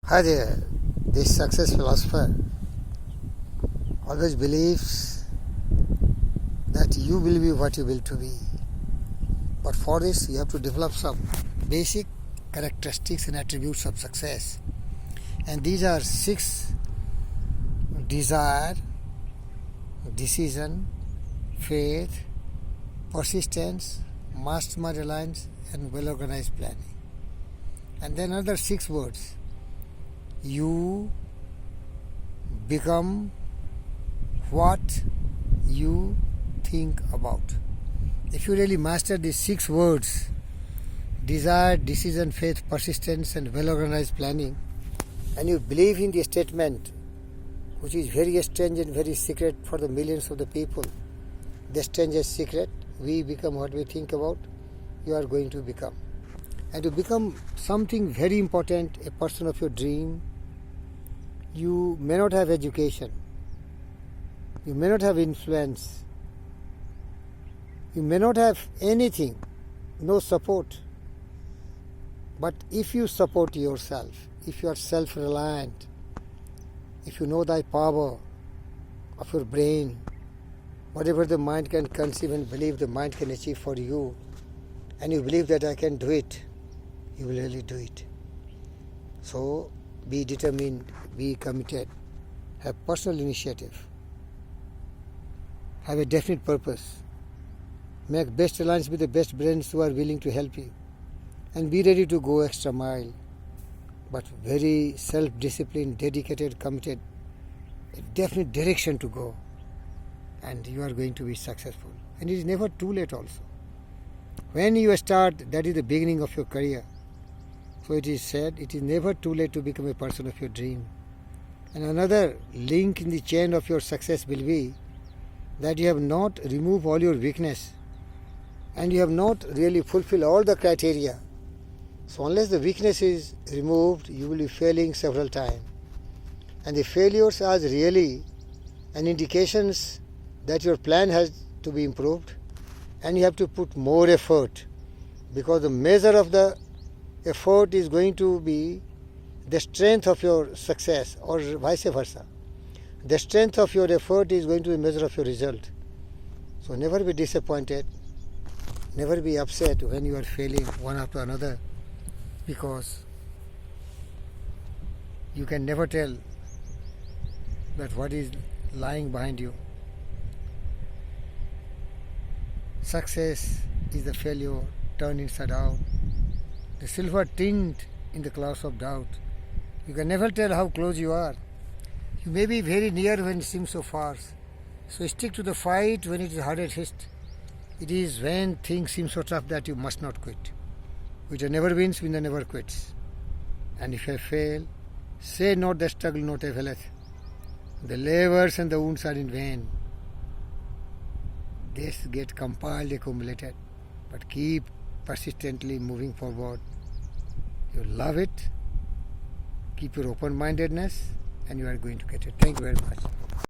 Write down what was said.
Hi there. This success philosopher always believes that you will be what you will to be. But for this, you have to develop some basic characteristics and attributes of success. And these are 6: desire, decision, faith, persistence, mastermind alliance, and well-organized planning. And then another 6 words. You become what you think about. If you really master these 6 words, desire, decision, faith, persistence, and well-organized planning, and you believe in the statement, which is very strange and very secret for the millions of the people, the strangest secret, we become what we think about, you are going to become. And to become something very important, a person of your dream, you may not have education, you may not have influence, you may not have anything, no support. But if you support yourself, if you are self-reliant, if you know thy power of your brain, whatever the mind can conceive and believe the mind can achieve for you, and you believe that I can do it, you will really do it. So be determined, be committed, have personal initiative, have a definite purpose, make best alliance with the best brains who are willing to help you, and be ready to go extra mile, but very self-disciplined, dedicated, committed, a definite direction to go, and you are going to be successful. And it is never too late also. When you start, that is the beginning of your career. So it is said, it is never too late to become a person of your dream. And another link in the chain of your success will be that you have not removed all your weakness and you have not really fulfilled all the criteria. So unless the weakness is removed, you will be failing several times. And the failures are really an indications that your plan has to be improved and you have to put more effort, because the measure of the effort is going to be the strength of your success, or vice versa. The strength of your effort is going to be a measure of your result. So never be disappointed, never be upset when you are failing one after another, because you can never tell that what is lying behind you. Success is the failure turned inside out, the silver tint in the clouds of doubt. You can never tell how close you are. You may be very near when it seems so far. So stick to the fight when it is hardest hit. It is when things seem so tough that you must not quit. Winner never wins, winner never quits. And if I fail, say not the struggle not availeth. The labors and the wounds are in vain. This get compiled, accumulated, but keep persistently moving forward. You love it, keep your open-mindedness, and you are going to get it. Thank you very much.